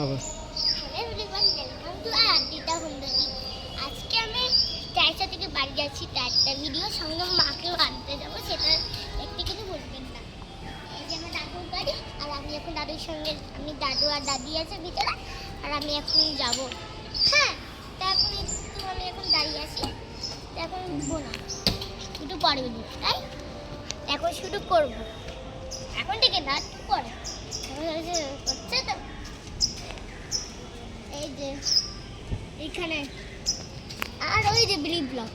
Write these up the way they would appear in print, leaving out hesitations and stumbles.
আবার আজকে আমি চারটা থেকে বাড়ি যাচ্ছি, একটা ভিডিও সঙ্গে মাকেও আনতে যাবো, সেটা একটু কিন্তু বলবেন না। এই যে আমার দাদুর গাড়ি, আর আমি এখন দাদুর সঙ্গে, আমি দাদু আর দাদি আছে ভিতরে, আর আমি এখন যাব। হ্যাঁ, তা এখন একটু আমি এখন দাঁড়িয়ে আছি, তা এখন উঠবো না, একটু পরে উঠবো, তাই এখন শুরু করবো। এখন থেকে না, একটু পরে হচ্ছে তো। এই যে এখানে, আর ওই যে ব্লি ব্লক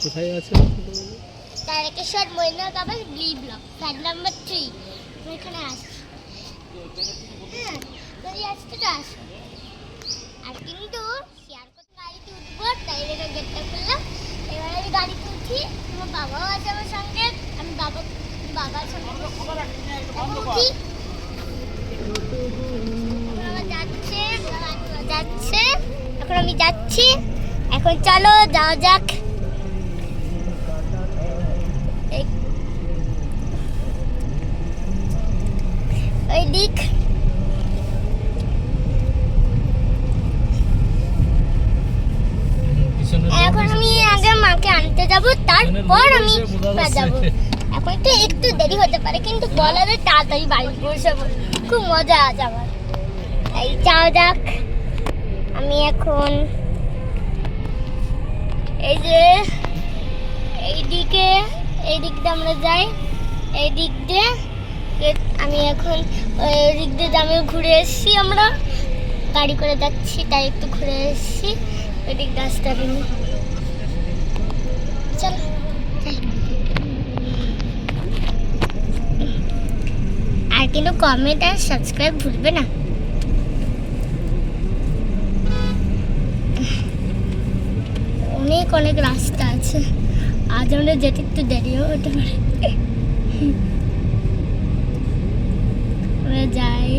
কোথায় আছে? তারকেশ্বর মৈনাকাবাস ব্লি ব্লক ফ্ল্যাট নাম্বার 3। আমি এখানে আসছি। হ্যাঁ, যদি আসতে তো আসো। আর কিন্তু শেয়ার করতে গাড়িতে উঠবো, তাই এটা গেটটা খুললাম। এবার আমি গাড়িতে উঠি, আমার বাবাও আছে আমার সঙ্গে, আমি বাবার সঙ্গে উঠি। যাচ্ছে, এখন আমি যাচ্ছি। এখন চলো যাওয়া যাক। ওই দিক এখন আমি আগে মাকে আনতে যাব, তারপর আমি যাব। এখন তো একটু দেরি হতে পারে, কিন্তু বলারে তাড়াতাড়ি বাড়ি পৌঁছাবো, খুব মজা আছে আমার। এই যাওয়া যাক। আমি এখন এই যে এই দিক দিয়ে আমরা যাই, এই দিক দিয়ে আমি এখন ওই দিক দিয়ে আমি ঘুরে এসেছি, আমরা গাড়ি করে যাচ্ছি, তাই একটু ঘুরে এসেছি ওই দিক রাস্তা দিয়ে। চল, আর কিন্তু কমেন্ট আর সাবস্ক্রাইব ভুলবে না। অনেক অনেক রাস্তা আছে, আজ আমরা যেতে একটু দেরিও হতে পারে। আমরা যাই।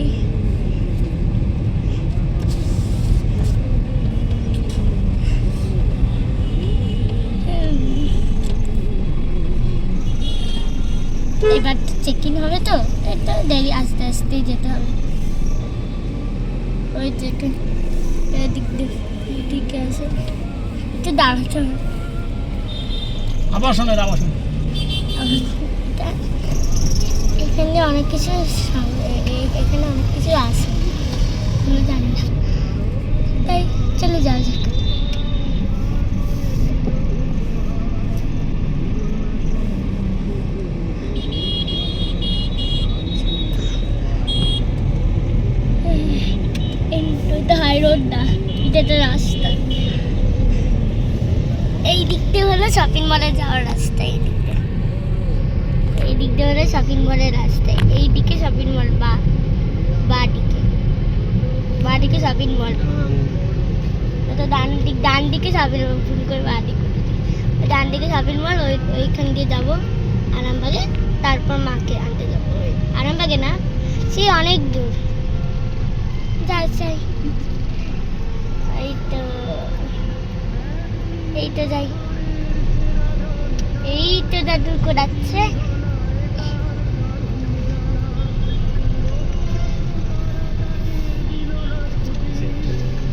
এবার চেকিং হবে তো, একটু দেরি, আস্তে আস্তে যেতে হবে। ওই চেকিং দিকে আছে, একটু দাঁড়াতে হবে। এখানে অনেক কিছু, এখানে অনেক কিছু আছে, আমরা জানি না, তাই চলে যাওয়া যাক। এটা হাই রোড না, এটা একটা রাস্তা। এই দিকটা হলো শপিং মলে যাওয়ার রাস্তা, এই দিকটা হলো শপিং মলের রাস্তা। এই দিকে শপিং মল, বা দিকে শপিং মল, তো ডান দিকে শপিং মল, ভুল করে বা দিকে, ডান দিকে শপিং মল। ওইখান দিয়ে যাবো আরামবাগে, তারপর মাকে আনতে যাবো। আরামবাগে না, সে অনেক দূর, যাই। এই তো যাই, এই তো দাদু করাচ্ছে।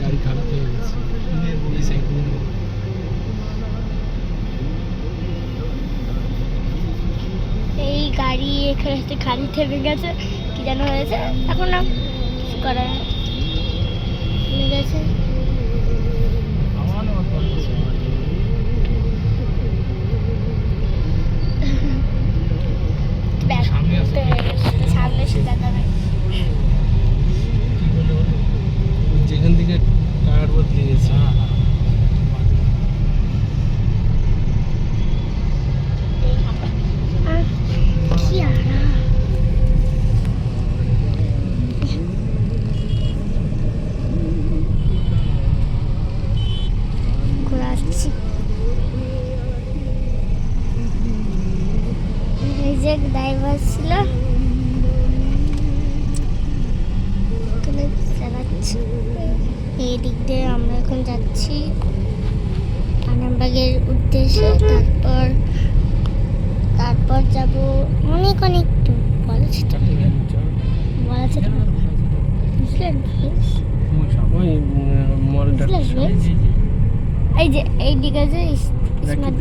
গাড়ি খারাপ হয়ে গেছে, এই গাড়ি এখানে খালি থেমে গেছে, কি যেন হয়েছে, এখন না কিছু করার থেমে গেছে। সামনে সেটা যাবে, যেখান থেকে টায়ার বদলে গেছে। ঘোরাচ্ছি, এই যে ড্রাইভার ছিল চালাচ্ছি। এই দিক দিয়ে আমরা এখন যাচ্ছি আরামবাগের উদ্দেশ্যে, তারপর যাব অনেক দূর। বলা যেতে বুঝলে, ওই মলটা এই যে এই দিকে যে স্মার্ট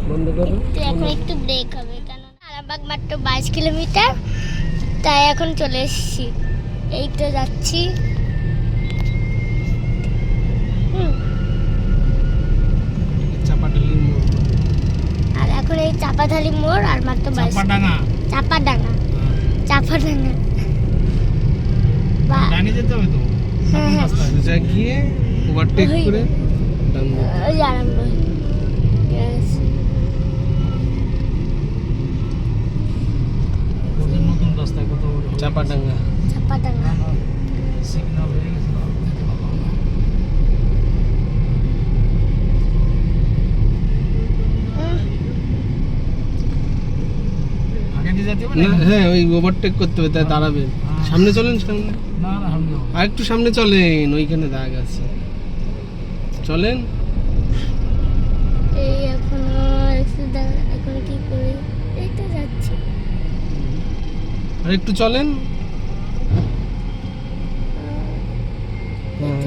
বন্ধ করো। এখন একটু ব্রেক হবে, কারণ আরামবাগ মাত্র 22 কিলোমিটার, তাই এখন চলে এসেছি। এই তো যাচ্ছি। চাপাটালি মোড়। আর এখন এই চাপাধালি মোড় আর মাত্র 22 চাপাডাঙ্গা ডানে যেতে হবে তো। হ্যাঁ হ্যাঁ সোজা গিয়ে ওভারটেক করে ডান দিকে। ওই আরামবাগ। Yes. ওদের নতুন রাস্তায় কত চাপাডাঙ্গা। চাপাডাঙ্গা সিগন্যাল হয়ে গেছে। আগে দিয়ে যেতে হবে না, হ্যাঁ ওই ওভারটেক করতে হবে, তাই দাঁড়াবে। সামনে চলেন, সামনে না না সামনে আর একটু সামনে চলেন, ওইখানে দাগ আছে। চলেন। এই এখন এখন কি করি? এই তো যাচ্ছি। আর একটু চলেন।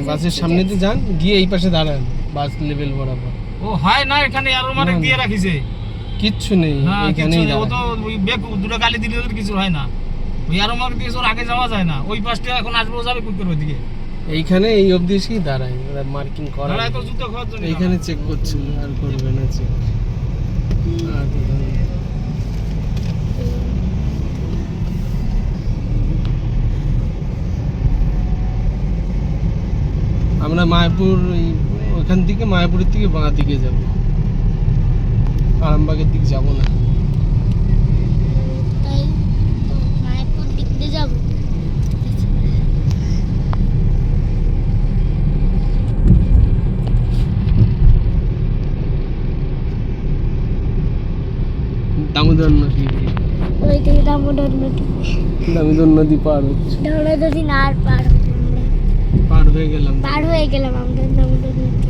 বাসের সামনে দিয়ে যান, গিয়ে এই পাশে দাঁড়ান বাস লেভেল বরাবর। ও হয় না, এখানে আরো মানে না, দিয়ে রাখিছে। কিচ্ছু নেই, হ্যাঁ কিছু এখানেই নেই, ও তো দাঁড়ান। ওই বেক দুটো গালি দিলে ওদের কিছু হয় না। ওই আরো মার্ক দিয়ে ওর আগে যাওয়া যায় না। ওই পাশটা এখন আসবে, ও যাবে কই করে ওইদিকে। এইখানে এই অবধি এসেই দাঁড়ায়, মার্কিং করা। দাঁড়ায় তো জুতো খাওয়ার জন্য। এইখানে চেক করছিল, আর করবে না চেক। আমরা মায়াপুর ওখান থেকে মায়াপুরের থেকে বাঁ দিকে যাব, আরামবাগের দিকে যাব না। তাই তো মায়াপুর দিক দিয়ে যাবো। দামোদর নদী, ওই থেকে দামোদর নদী। দামোদর নদী পার হচ্ছে, দামোদর নদী না আর পার হবো আমরা। পার হয়ে গেলাম। পার হয়ে গেলাম আমরা দামোদর নদী।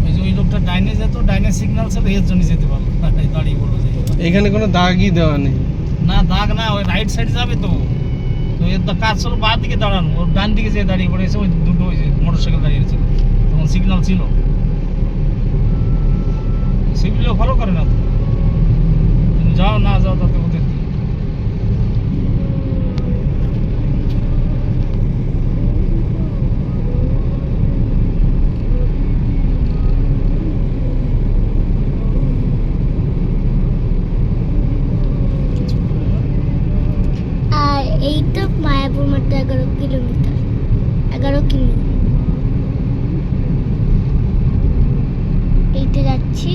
এই যে ওই লোকটা ডাইনে যেত, ডাইনে সিগন্যাল ছিল, এর জন্য যেতে পারলো না। তাই দাঁড়িয়ে বললো যে এখানে কোনো দাগই দেওয়া নেই। না দাগ না, ওই রাইট সাইড যাবে তো। তো এর কাজ ছিল বাঁ দিকে দাঁড়ানো, ওর ডান দিকে যে দাঁড়িয়ে পড়েছে ওই দুটো ওই যে মোটরসাইকেল দাঁড়িয়েছিল, তখন সিগন্যাল ছিল। সেগুলো ফলো করে না তো, তুমি যাও না যাও তাতে ওদের কি। আর এই তো মায়াপুর মাত্র 11 কিলোমিটার, 11 কিমি। এইতে যাচ্ছি।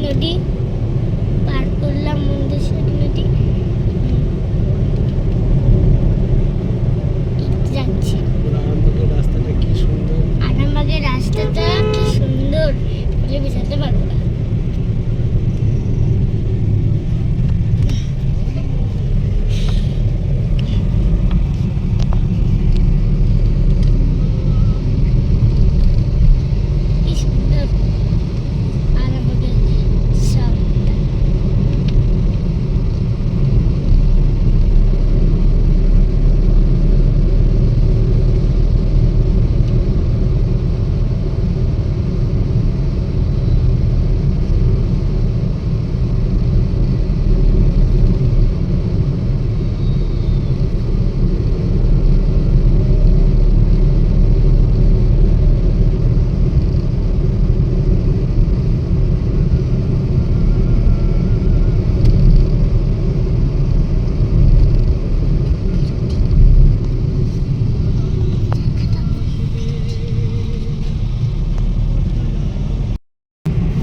নদী পার করলাম, মুন্দেশ্বরী নদী। যাচ্ছি আরামবাগের রাস্তাটা কি সুন্দর। আরামবাগের রাস্তাটা কি সুন্দর বলে বোঝাতে পারবো না। কি সুন্দর আরামবাগের শহরটা।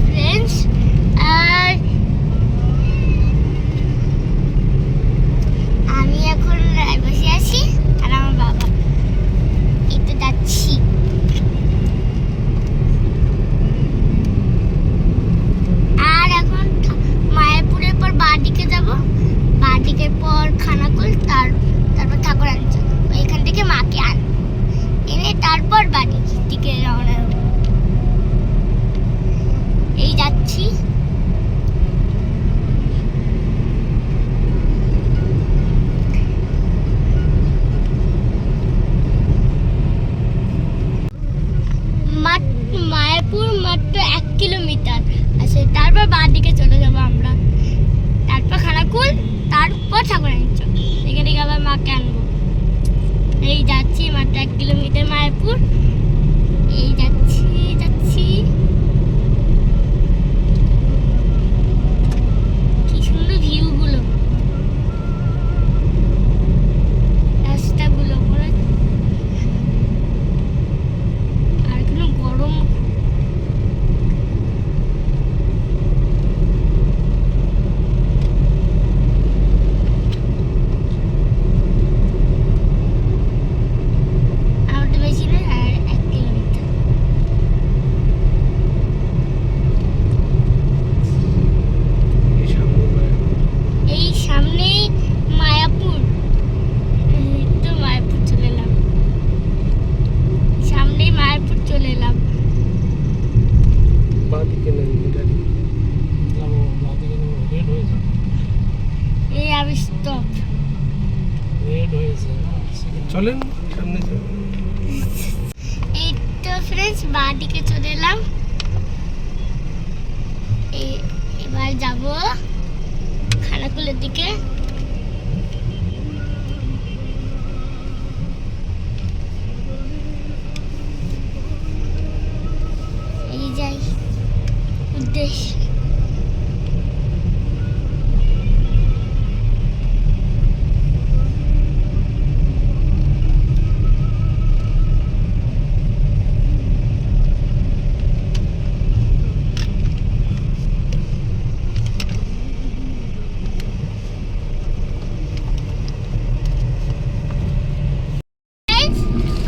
ফ্রেন্ডস, আর আমি এখন বসে আছি আর আমার বাবা একটু যাচ্ছি। আর এখন মায়াপুরের পর বাঁদিকে যাব, বাঁদিকের পর খানাকুল, তারপর ঠাকুরাঞ্চল। এখান থেকে মাকে এনে তারপর বাড়ির দিকে রওনা হবো। এই যাচ্ছি। মায়াপুর মাত্র 1 কিলোমিটার আছে, তারপর বাঁ দিকে চলে যাবো আমরা, তারপর খানাকুল, তারপর ঠাকুরাঞ্চল। এখান থেকে আবার মাকে আনবো। এই যাচ্ছি, মাত্র 1 কিলোমিটার মায়াপুর। এই যাচ্ছি যাচ্ছি। কি সুন্দর ভিউ গুলো, রাস্তাগুলো পুরো। আর কোনো গরম আর তো বেশি না, আর 1 কিলোমিটার। এই সামনে এই সামনেই মায়াপুর। এই তো মায়াপুর চলে এলাম, সামনেই মায়াপুর চলে এলাম। বাঁদিকে নেই গাড়ি। যাবো বাঁদিকে রেড হয়েছে, এই আমি স্টপ। রেড হয়েছে। চলেন সামনে চলেন। এই তো ফ্রেন্ডস, বাঁ দিকে চলে এলাম। এবার যাব খানাকুলের দিকে। এই যাই উদ্দেশ্য।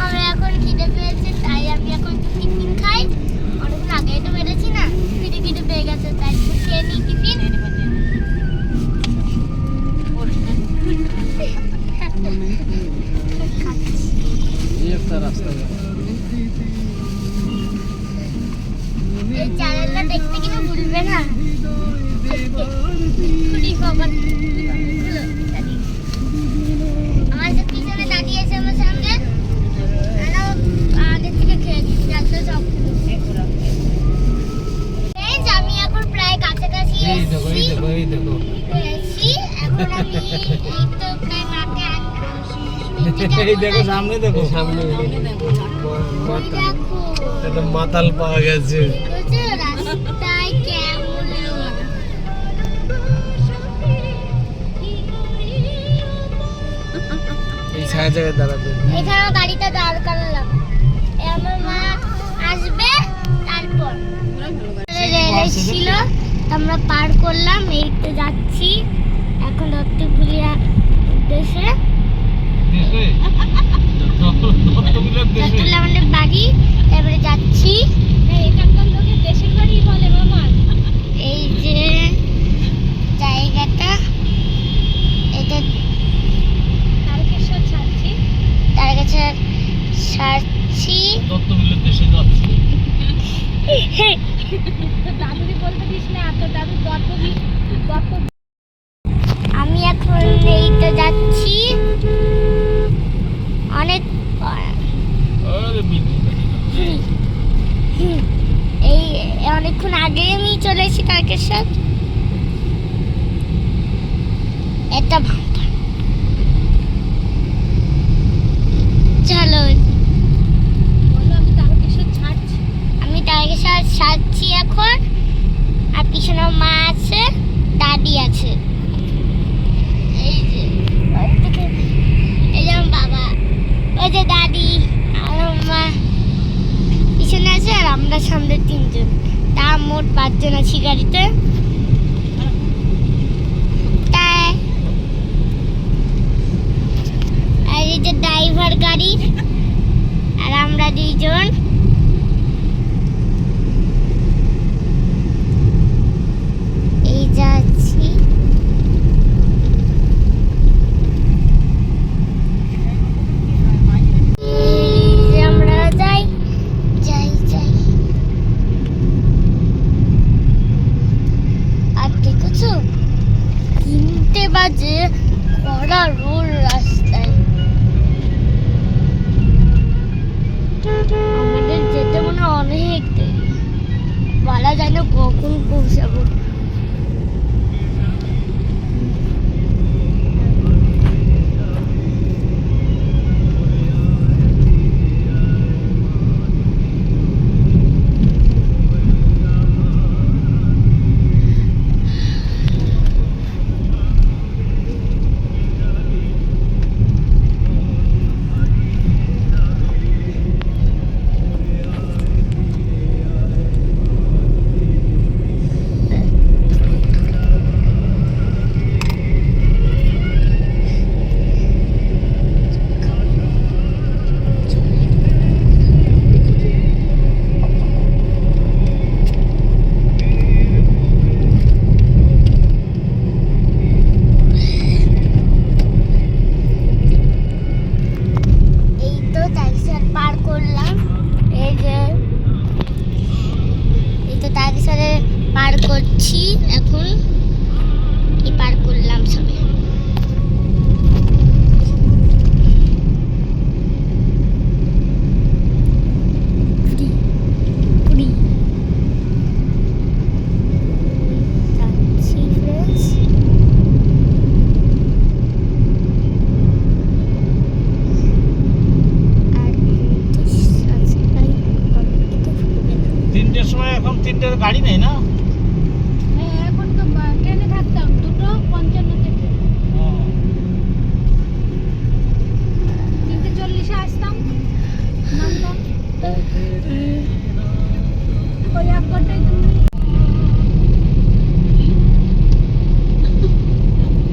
আমরা এখন খিদে পেয়েছে, তাই আমি এখন একটু টিফিন খাই। অনেকক্ষণ আগেই তো বেরোচ্ছি না, খিদে পেয়ে গেছে, তাই একটু খেয়ে নিই টিফিন। এই একটা রাস্তা গেছে। এই চ্যানেলটা দেখতে কিন্তু ভুলবে না। খুলি খবর আমার যে পিছনে দাঁড়িয়ে আছে আমার সামনে, আগে থেকে খেয়ে দিচ্ছি, যাতে সব আমি এখন প্রায় কাছাকাছি এই দেখো এই দেখো এই দেখো এসেছি। এখন আমি এই তো প্রায় মাকে এই দেখো সামনে দেখো সামনে দেখো একটা মাতাল পাওয়া গেছে। বুঝছো রাস্তায় কেমন লোক। এই ছায়া জায়গায় দাঁড়াবে। এখানে গাড়িটা দাঁড় করালাম, আমার মা আসবে, তারপর রেল এসেছিল আমরা পার করলাম, এই তো যাচ্ছি এখন দত্তপুলিয়া উদ্দেশ্যে। দত্তপুলিয়া আমাদের বাড়ি, তারপরে যাচ্ছি। এখানকার লোকের দেশের বাড়ি বলে মামা। এই যে জায়গাটা, এটা তারকেশ্বর ছাড়ছি। তারকেশ্বর ছাড়ছি। দত্তবিলের দেশে যাচ্ছি। তো দাদুরি বলতে দিস না, এত দাদু দত্ত। আমি এখন এই তো যাচ্ছি অনেক আরে বিল্ডিং এই অনেকক্ষণ আগে আমি চলে এসেছি তারকেশ্বর। এটা চলো, বলো আমি তারকেশ্বর ছাড়ছি। আমি তারকেশ্বর ছাড়ছি এখন। আর পিছনে মা আছে, দাদি আছে। এই যে এই যে আমার বাবা, ওই যে দাদি আর আমার মা পিছনে আছে, আর আমরা সামনে 3 জন, তা মোট 5 জন আছি গাড়িতে। তাই আর এই যে ড্রাইভার গাড়ির, আর আমরা 2 জন। এই যাচ্ছি। এই যে আমরা যাই। আর দেখেছো 3টে বাজে, কড়া রোড রাস্তায়। আমাদের যেতে মনে হয় অনেক দেরি, বলা যায় না কখন পৌঁছাবো। পার করছি এখন, এই পার করলাম সবে। এখন 3টের গাড়ি নেই না? এখন তো ট্রেনে থাকতাম 2:55 ট্রেন, 3:40 আসতাম, নামতাম। ওই 1 ঘন্টায় তুমি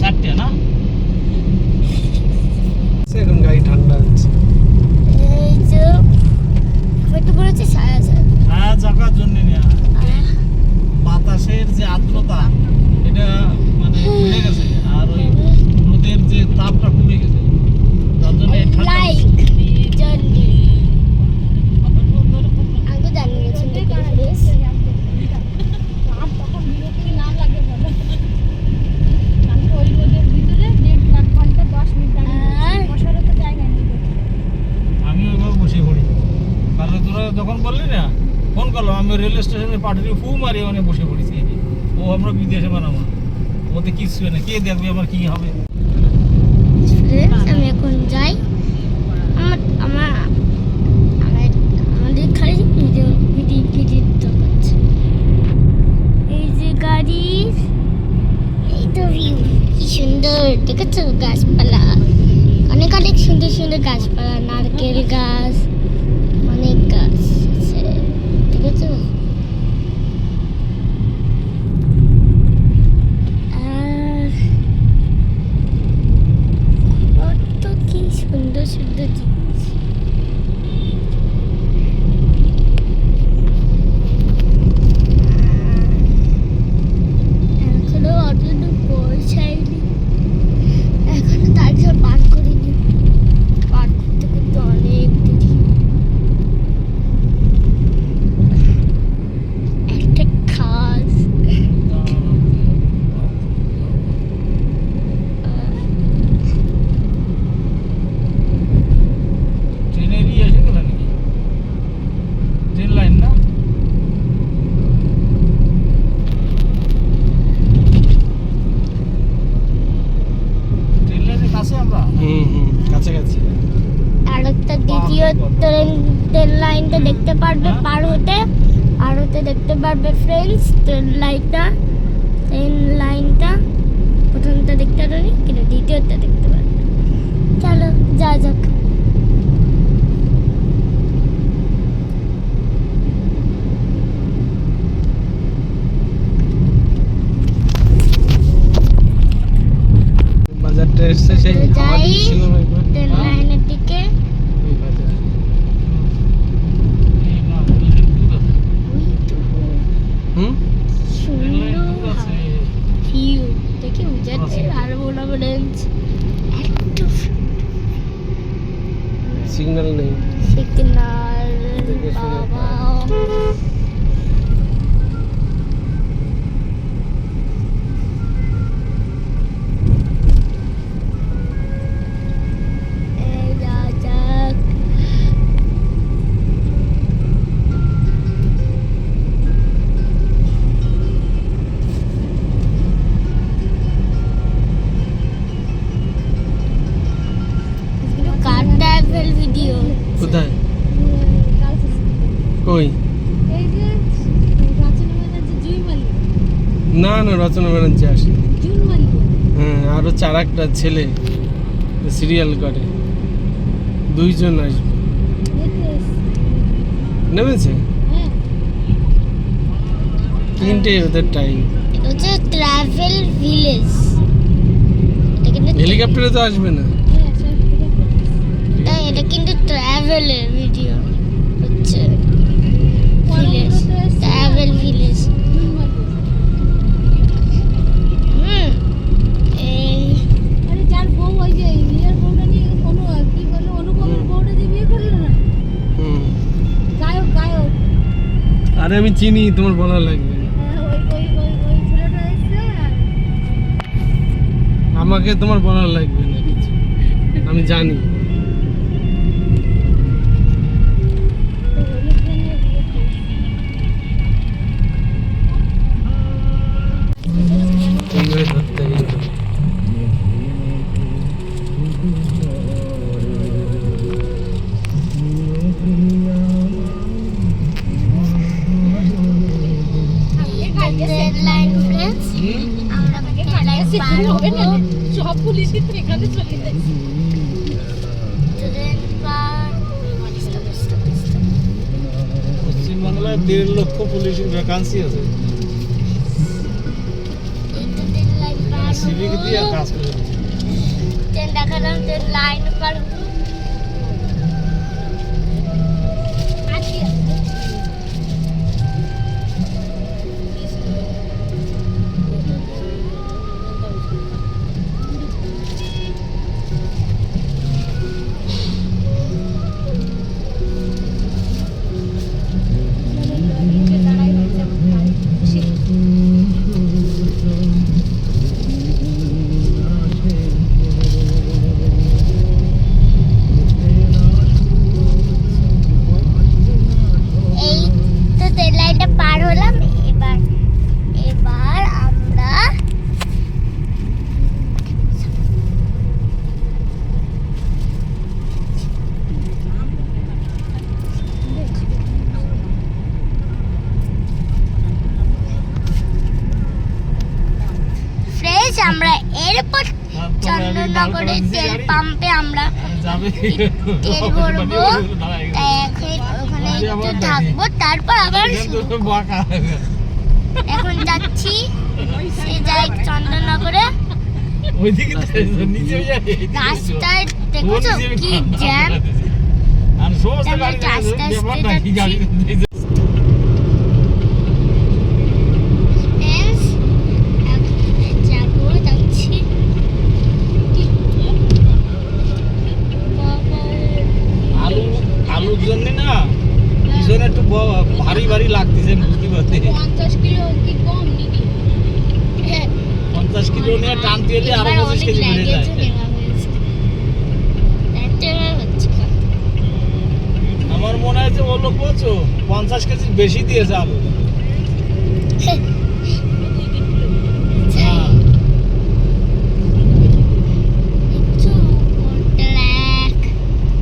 4টে না? এখন গাড়ি ঠান্ডা আছে। এই যে কত বড় হচ্ছে সারা হ্যাঁ, জায়গার জন্য নেওয়া। বাতাসের যে আর্দ্রতা, এটা মানে বেড়ে গেছে, আর ওই রোদের যে তাপটা কমে গেছে, তার জন্য এই ঠান্ডা লাইক জানি আগে জানিয়েছেন প্লিজ। আর তখন বিরক্তি না লাগে বলো। আমি ওই রোদের ভিতরে 1.5 ঘন্টা 10 মিনিট দাঁড়িয়ে বসারও তো জায়গা নেই। আমি ওইভাবে বসে পড়ি। তাহলে তোরা যখন বললি না, ফোন করলাম, আমি রেল স্টেশনে পাঠিয়ে ফু মারি, মানে বসে পড়েছি। ও আমরা বিদেশে বানাবো, ওতে কিছু না, কে দেখবে আমার কি হবে। আমি এখন যাই। আমাদের খালি এই যে গাড়ি, এই তো ভিউ কি সুন্দর দেখেছো, গাছপালা অনেক অনেক সুন্দর সুন্দর গাছপালা, নারকেল গাছ, অনেক গাছ আছে দেখেছো। হতে দেখতে পারবে, পার হতে দেখতে পারবে ফ্রেন্ডস ট্রেন লাইনটা প্রথমটা দেখতে পারবে কিন্তু দ্বিতীয়টা দেখতে পারবে। চলো যা যাক। বাজারটা এসছে সেই যাই হাওয়া দিচ্ছিল না একবার? ট্রেন লাইনের দিকে। ওই বাজার। এই মা, রেলের দুধ আছে। হুম? রেলের সুন্দর দুধ আছে। ভিউ দেখি উজাতে আর বড় অরেঞ্জ একটু সিগন্যাল নেই। সিগন্যাল দেখে শুনে বাবা। এই যা যাক। কার ট্রাভেল ভিডিও কোথায়? কই? এই যে রচনা ব্যানার্জি জুইমালি না না, রচনা ব্যানার্জি আসে। জুনমালি হ্যাঁ, আরো 4-1টা ছেলে সিরিয়াল করে, 2জন আসবে। নেমেছে হ্যাঁ 3টে ওদের টাইম। এটা হচ্ছে ট্রাভেল ভিলেজ। এটা কিন্তু হেলিকপ্টারে তো আসবে না। এটা কিন্তু ট্রাভেলের ভিডিও হচ্ছে ভিলেজ, ট্রাভেল ভিলেজ। এই আরে যার বউ ওই যে ইয়ের বউটা নিয়ে কোনো কি বলে অনুপমের বউটা যে বিয়ে করলো না, হুম। গায়ক আরে আমি চিনি, তোমার বলা লাগবে না। ওই ছেলেটা এসছে আর আমাকে তোমার বলা লাগবে না কিছু, আমি জানি। এইভাবে ধরতে হবে। ট্রেন লাইন ফ্রেন্ডস, আমরা ট্রেন লাইন পার হবে না হবো। সব পুলিশই তো এখানে চলে যাচ্ছে। ট্রেন পার পশ্চিমবাংলায় 1.5 লক্ষ পুলিশের ভ্যাকান্সি আছে। ট্রেন লাইন পার সিভিক দিয়ে হবো। কাজ করে দিচ্ছে। ট্রেন দেখালাম, ট্রেন লাইন পার হবো। এই তো ট্রেন লাইনটা পার হলাম। এবার আমরা ফ্রেশ, আমরা এরপর চন্দননগরের তেল পাম্পে আমরা যাবে তেল ভরবো। এখন ওখানে একটু থাকবো, তারপর আবার বাঁকা এখন যাচ্ছি সে যাই চন্দননগরে। ওইদিকে নিচে যায় রাস্তায় দেখছো কি জ্যাম। আর সমস্ত আমরা গাড়ি একটু আস্তে আস্তে ব্যাপার নাকি গাড়ি Friends, এখন যাচ্ছি। আলুর জন্য না পিছনে একটু ভারী ভারী লাগতেছে, বুঝতে পারছি। 50 কিলো কি কম নাকি? 50 কিলো নিয়ে টানতে এলে আরো এবার 25 অনেক কেজি বেড়ে যায়। লাগেজও নেওয়া হয়েছে। এটাই হচ্ছে কথা। আমার মনে হয় যে ও লোক বলছো 50 কেজি বেশি দিয়েছে আলু। হ্যাঁ।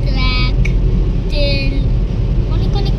ট্রাক তেল অনেক অনেক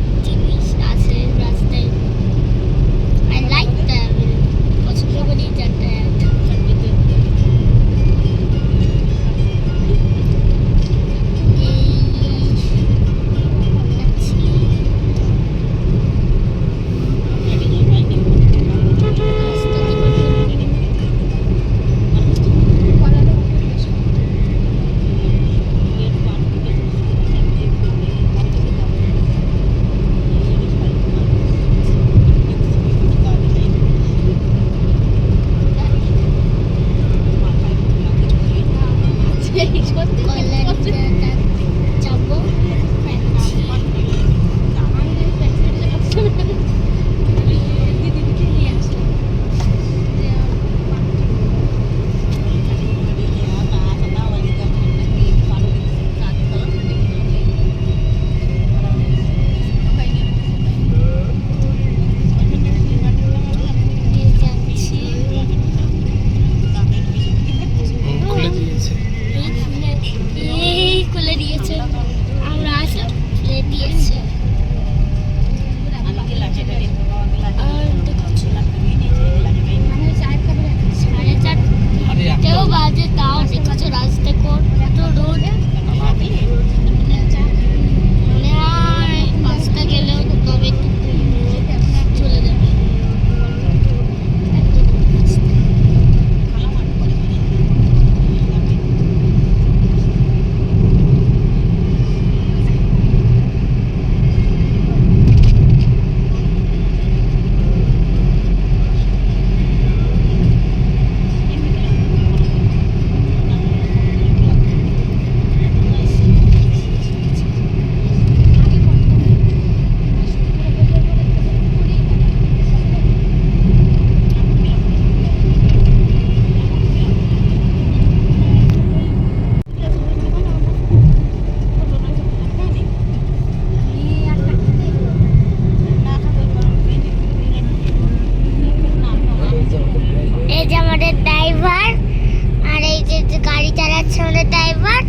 যাচ্ছে আমাদের ড্রাইভার।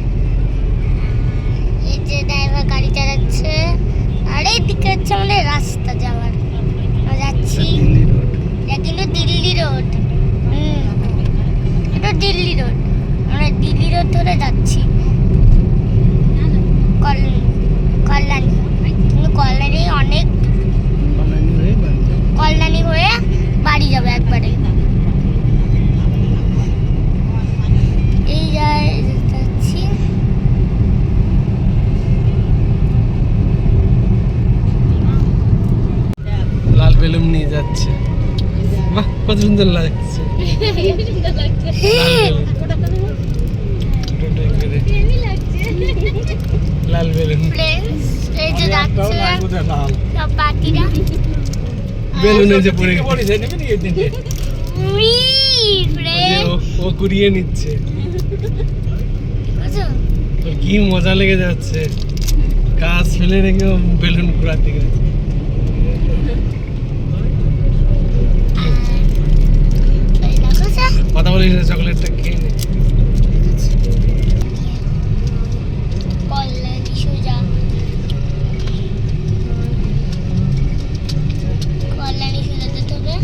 এই যে ড্রাইভার গাড়ি চালাচ্ছে, আর এইদিকে হচ্ছে আমাদের রাস্তা যাওয়ার। আমরা যাচ্ছি, এটা কিন্তু দিল্লি রোড। এটা দিল্লি রোড, আমরা দিল্লি রোড ধরে যাচ্ছি কল্যাণী। কিন্তু কল্যাণী অনেক, কল্যাণী হয়ে বাড়ি যাবে একবারে। এই যাচ্ছি, লাল বেলুন নিয়ে যাচ্ছে। বাহ, কত সুন্দর লাগছে লাল বেলুন। ফ্রেন্ডস এই যে যাচ্ছে সব বাকিরা। বেলুন এসে পড়ে গেছে। উই, ওই যে ফ্রেন্ডস ও কুড়িয়ে নিচ্ছে। বুঝছো? তোর কি মজা লেগে যাচ্ছে, কাজ ফেলে রেখে ও বেলুন ঘোরাতে গেছে। এই দেখো স্যার, কথা বলিস না, চকলেটটা খেয়ে নে। কল্যাণী সোজা, কল্যাণী সোজা যেতে হবে।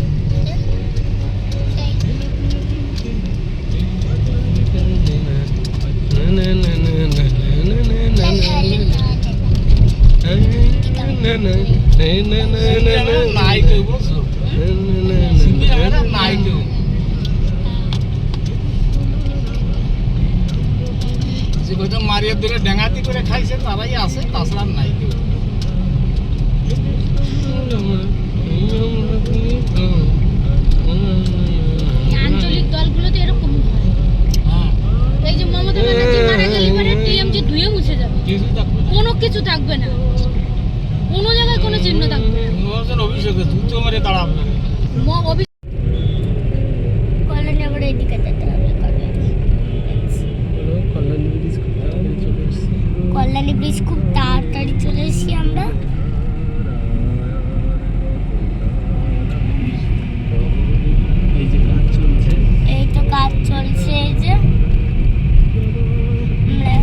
মারিয়া দূরে ডেঙ্গাতি করে খাইছে তারাই আছে, তাছাড়া নাই কেউ। আঞ্চলিক দলগুলোতে এরকম হয়। হ্যাঁ, এই যে মমতা ব্যানার্জি মারা গেলে পরে টিএমজি ধুয়ে মুছে যাবে, কিছু থাকবে না। কোনো কিছু থাকবে না, কোনো জায়গায় কোনো চিহ্ন থাকবে না। অভিষেকে তুই তো মারে দাঁড়াবে না। কল্যাণী আবার এইদিকে যেতে হবে। কল্যাণী ব্রিজ খুব তাড়াতাড়ি চলে এসেছি আমরা। এই যে কাজ চলছে, এই তো কাজ চলছে, এই যে আমরা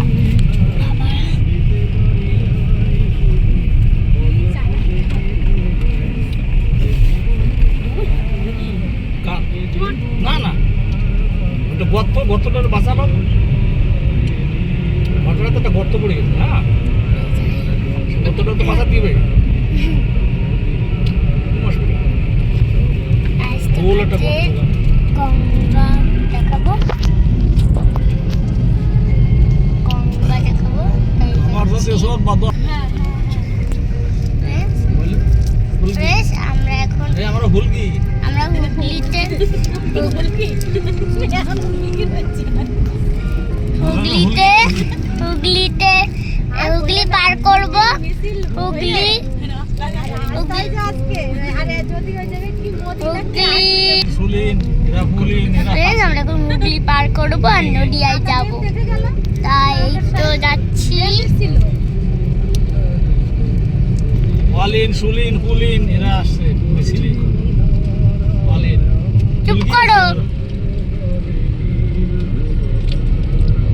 না না, ওটা গর্তটা বাঁচালো, ঘটনা তো একটা গর্ত পড়ে গেছে। হ্যাঁ, গর্তটা তো বাঁচা দিবে। আসতে গোল একটা পারছে। গর্ত। গঙ্গা দেখাবো, গঙ্গা দেখাবো। আমার তো সব বাদ। ফ্রেশ আমরা এখন এই আমরা ভুল কি? আমরা হুগলিতে হুগলিতে হুগলিতে হুগলি পার করব। হুগলি সুলিন, এরা ফুলিন, এরা ফ্রেন্ড আমরা এখন হুগলি পার করব আর নদিয়ায় যাব, তাই তো যাচ্ছি। ওয়ালিন, সুলিন, ফুলিন, এরা আসছে মিছিলে। ওয়ালিন, চুপ করো,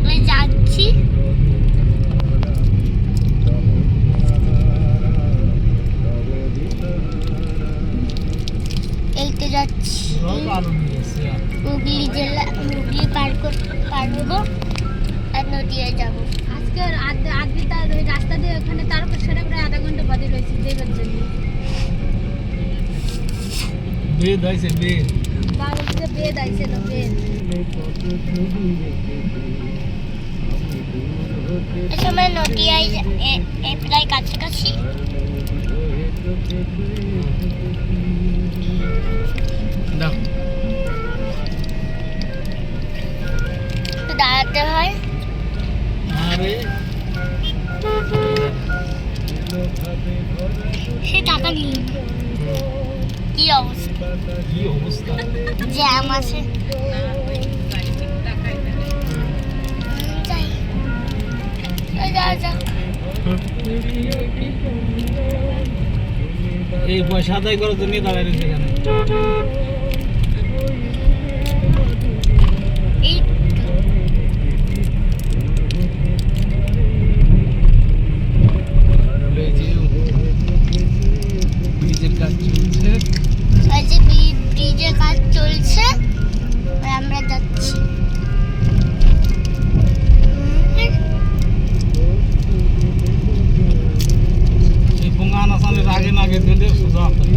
আমি যাচ্ছি। এই তো যাচ্ছি সব আলো নিয়ে এসছে। হুগলি জেলা, হুগলি পার করবো আর নদিয়ায় যাব। আজকে ওই রাস্তা দিয়ে ওখানে তারকেশ্বরে প্রায় আধা ঘন্টা বাদে রয়েছি দেবের জন্য। বেদ আইছে, বেদ। বাবুকে বেদ আইছিল, বেদ। এই সময় নদিয়ায় প্রায় কাছাকাছি। দাও। তো দাঁড়াতে হয়। আরে সে টাকা নিল না। কি অবস্থা, কি অবস্থা। জ্যাম আছে। যাই, যা যা। এই পয়সা আদায় করার জন্য দাঁড়ায় রয়েছে এখানে। এই যে কাজ চলছে, আর আমরা যাচ্ছি। এই পোঙ্গানা সালের আগে না আগে দিলে সুজা আপনি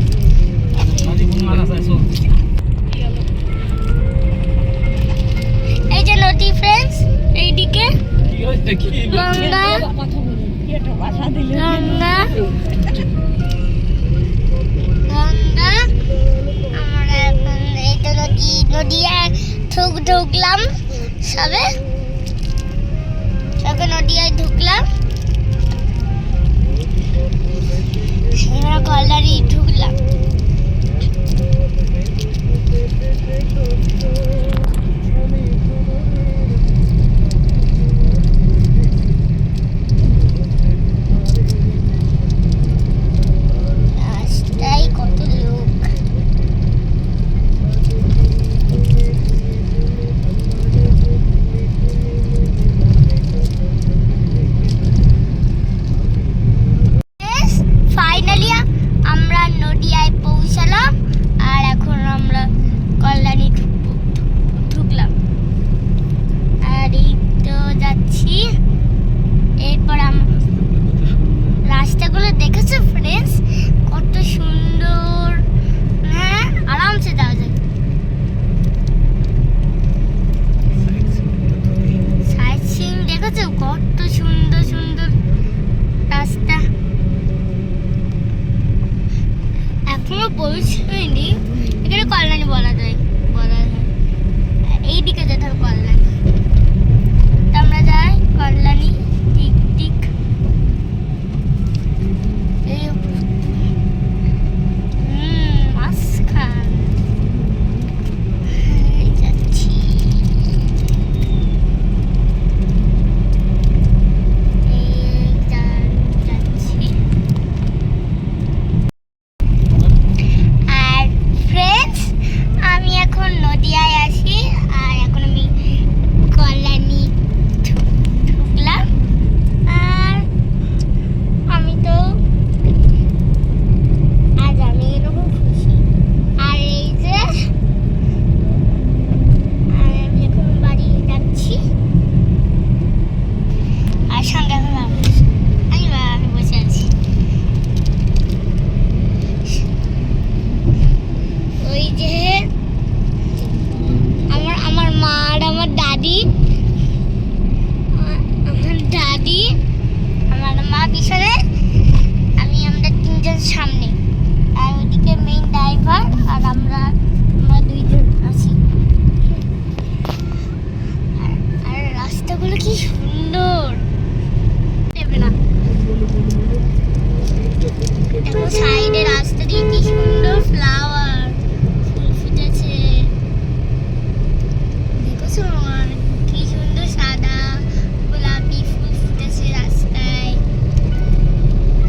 আজ পোঙ্গানা সাই সব এই যে নদী ফ্রেন্ডস, এইদিকে কি হইছে কি গঙ্গা, কথা বলি এটা ভাষা দিলে গঙ্গা, গঙ্গা। আমরা এখন এই তো নদিয়ায় ঢুকলাম সবে নদিয়ায় ঢুকলাম, এবার কল্যাণী ঢুকলাম। রাস্তায় কত লোক, ফাইনালি আমরা নদিয়ায় পৌঁছালাম, আর এখন আমরা কল্যাণী ঢুকলাম, আর এই তো যাচ্ছি। এরপর রাস্তাগুলো দেখেছো ফ্রেন্ডস, কত সুন্দর। হ্যাঁ, আরামসে যাওয়া যায়। সাইট সিন দেখেছো, কত সুন্দর সুন্দর রাস্তা। এখনো পৌঁছায়নি, এখানে কল্যাণী বলা যায়। এইদিকে যেতে হবে কল্যাণী, তো আমরা যাই কল্যাণী। টিক টিক মাঝখান যাচ্ছি। যাচ্ছি। আর ফ্রেন্ডস, আমি এখন নদিয়ায় আছি, আর এখন আমি কল্যাণী ঢুকলাম, আর আমি তো আজ আমি এরকম খুশি। আর এই যে আমি এখন বাড়ি যাচ্ছি, আর সঙ্গে এখন আমি বসে আছি। ওই যে আমার মা আর আমার দাদি, আমার মা পিছনে, আমরা তিনজন সামনে, আর ওইদিকে মেইন ড্রাইভার, আর আমরা দুইজন আছি। আর রাস্তাগুলো কি সুন্দর, দেবে না দেখো সাইডে রাস্তা দিয়ে কি সুন্দর ফ্লাওয়ার ফুল ফুটেছে, দেখেছো কি সুন্দর সাদা গোলাপি ফুল ফুটেছে রাস্তায়,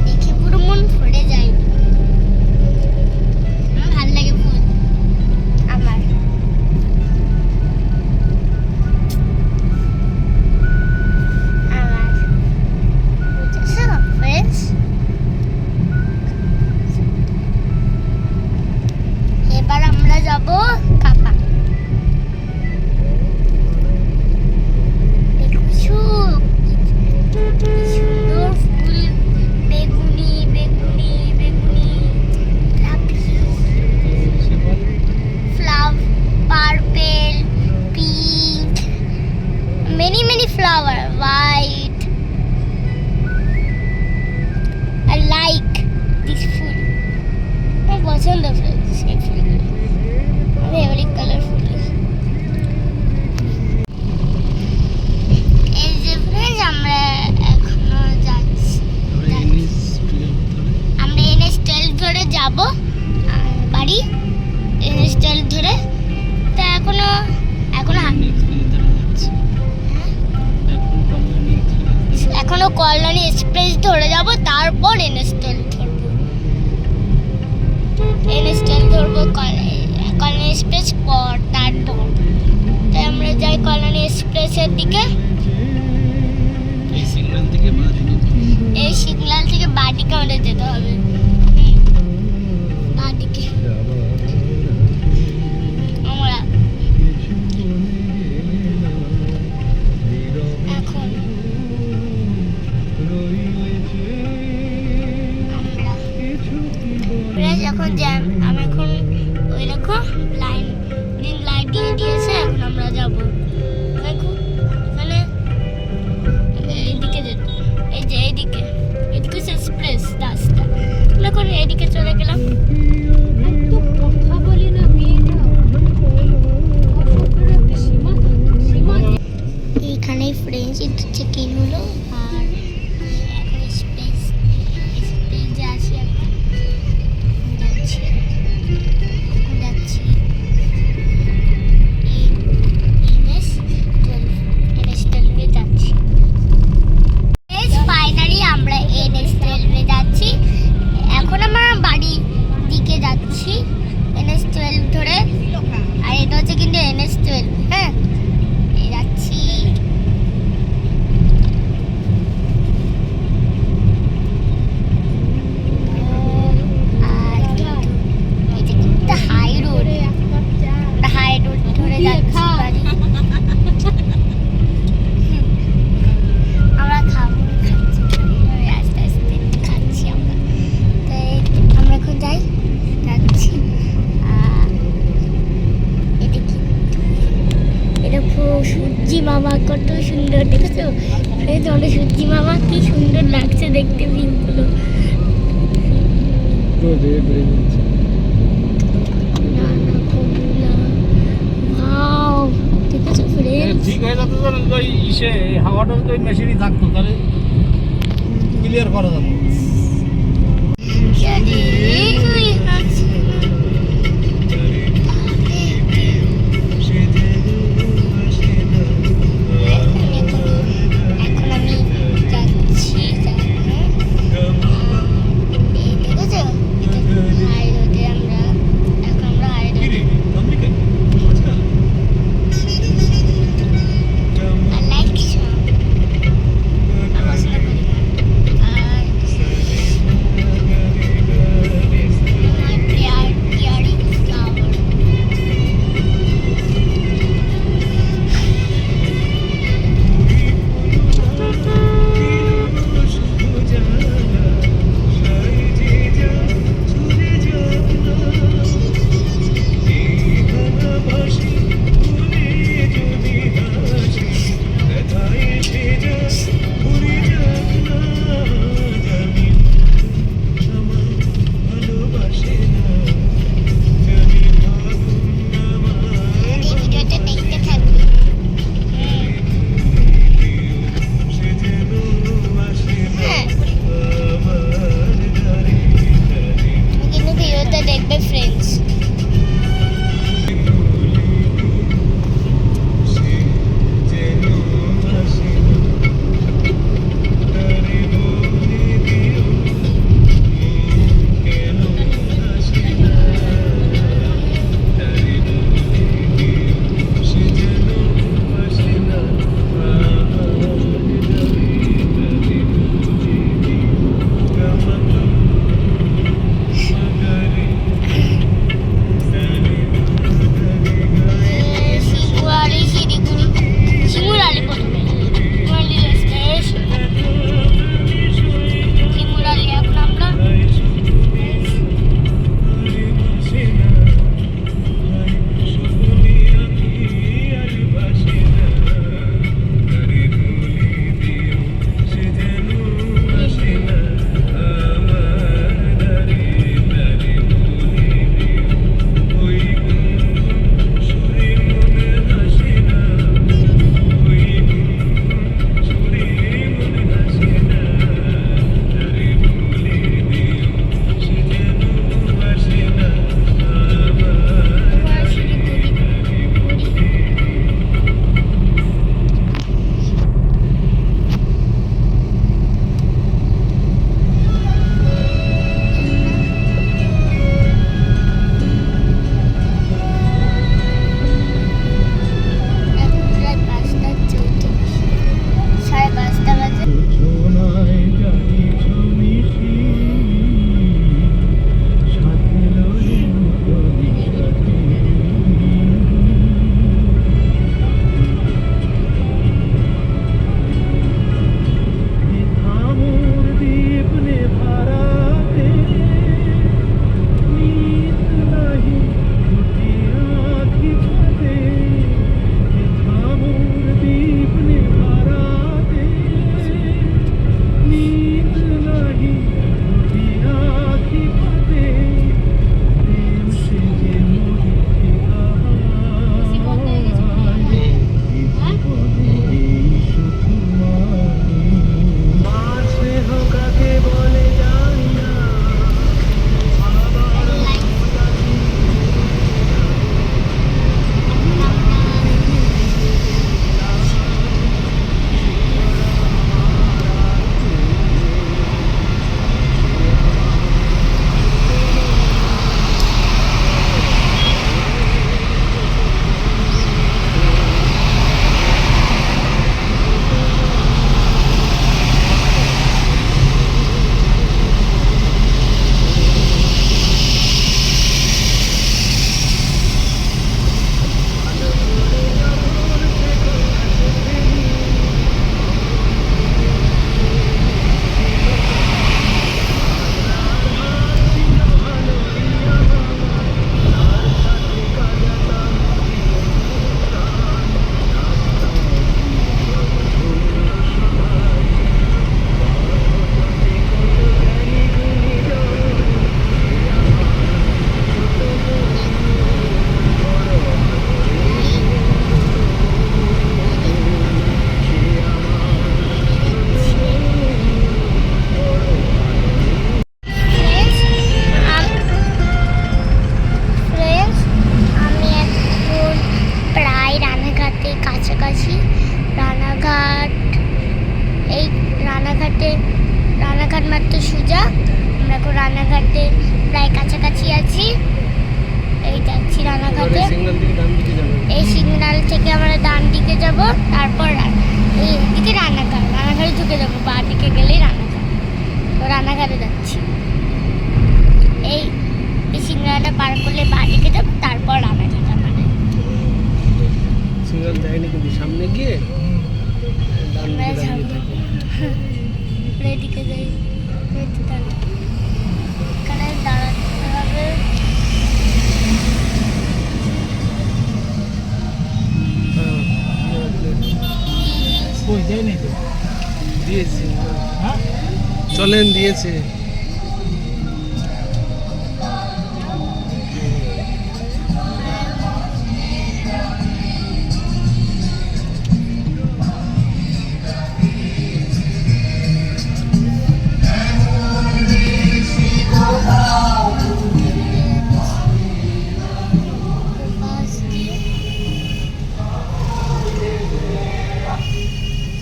দেখে পুরো মন ভরে যায়। আমার ভালো লাগে ফুল, আমার বুঝেছো ফ্রেন্ডস? এবার আমরা যাব কাপা। দেখছো কি সুন্দর ফুল, বেগুনি বেগুনি বেগুনি, flower purple, pink, many flower, white. I like this ফুল, আমার পছন্দ ফ্রেন্ডস এই ফুলগুলো, very colorful। এই যে ফ্রেন্ডস, আমরা এখনো যাচ্ছি, আমরা NH12 ধরে যাব বাড়ি, NH12 ধরে। তা এখনো কল্যাণী এক্সপ্রেস ধরে যাব, তারপর NH12 ধরবো। NH12 ধরবো, কল্যাণী এক্সপ্রেস পর, তারপর তাই আমরা যাই কল্যাণী এক্সপ্রেসের দিকে। এই সিগন্যাল থেকে বাড়িকে আমাদের যেতে হবে, বাড়িকে। মামা কত সুন্দর দেখেছো, এই জলে সূর্যি মামা কি সুন্দর লাগছে দেখতে ভিউগুলো। তো রেড হয়ে যাচ্ছে। ওয়াও দেখেছো ফ্রেন্ডস, ঠিক হয়ে যেত তো ওই ইসে হাওয়াটা যদি ওই মেশিনই থাকতো তাহলে ক্লিয়ার করা যেত। এখন আমি যাচ্ছি হাই রোডে, আমরা হাই রোডে লাইক পছন্দ করি না। আর সোজা। আমরা এখন রানাঘাটে প্রায় কাছাকাছি আছি। এই যাচ্ছি রানাঘাটে। সিগন্যাল থেকে ডান দিকে যাবেন। এই সিগন্যাল থেকে আমরা ডান দিকে যাব, তারপর এইদিকে রানাঘাট। রানাঘাটে ঢুকে যাবো, বাঁ দিকে গেলেই রানাঘাট। তো রানাঘাটে যাচ্ছি। এই সিগন্যালটা পার করলে বাঁ দিকে যাবো, তারপর রানাঘাট আমাদের। সিগন্যাল যায়নি কিন্তু সামনে গিয়ে ডান আমরা দিকে দাঁড়িয়ে যাবো। থাকি। এদিকে যাই, এখানে দাঁড়াতে হবে। হ্যাঁ, কই যাই নাই তো দিয়েছি। হ্যাঁ চলেন, দিয়েছে।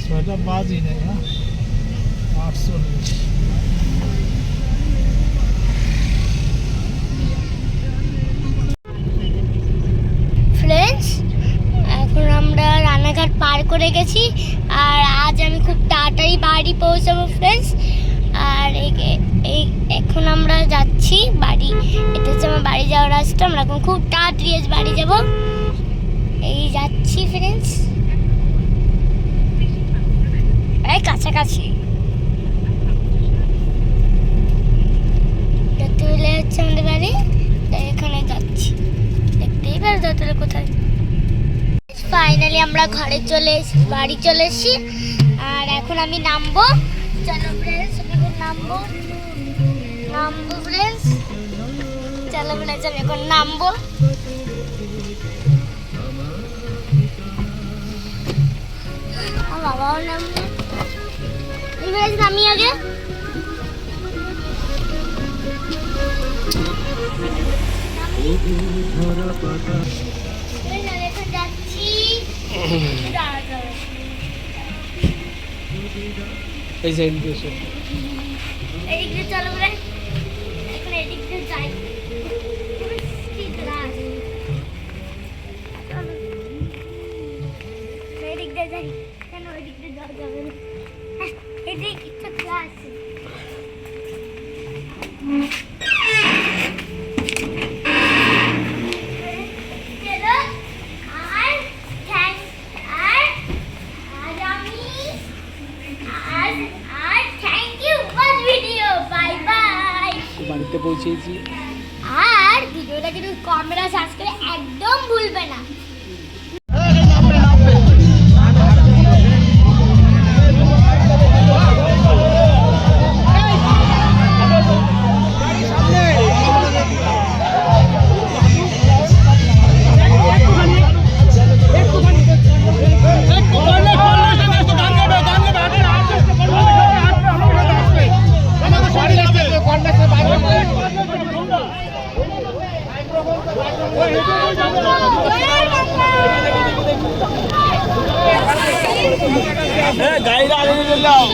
ছয়টা বাজই নাই। হ্যাঁ 8:40। ফ্রেন্ডস, এখন আমরা রানাঘাট পার করে গেছি। আর আজ আমি খুব তাড়াতাড়ি বাড়ি পৌঁছাবো ফ্রেন্ডস। আর এখন আমরা যাচ্ছি বাড়ি। এটা হচ্ছে আমার বাড়ি যাওয়ার রাস্তা। আমরা এখন খুব তাড়াতাড়ি আজ বাড়ি যাব। এই যাচ্ছি ফ্রেন্ডস, এই কাছাকাছি। দোতলে হচ্ছে আমাদের বাড়ি, তাই এখানে যাচ্ছি। দেখতেই পারো দোতলে কোথায়। ফাইনালি আমরা ঘরে বাড়ি চলে এসেছি। আর এখন আমি নামবো। চলো ফ্রেন্ডস, এখন নামবো ফ্রেন্ডস। চলো ফ্রেন্ডস, আমি এখন নামবো। আমার বাবাও নামবে। নামি আগে। এখন যাচ্ছি। এই সাইড দিয়ে এসো। এদিক দিয়ে চলো বলে এখন এদিক দিয়ে যাই। এদিক দিয়ে যাই, কেন ওইদিক দিয়ে যাওয়া যাবে না? এদিক একটা ক্লাস। বাড়িতে পৌঁছেছি। আর ভিডিওটা কিন্তু ক্যামেরা সার্চ করে একদম ভুলবে না। গাড়িটা আগে নিয়ে যাও।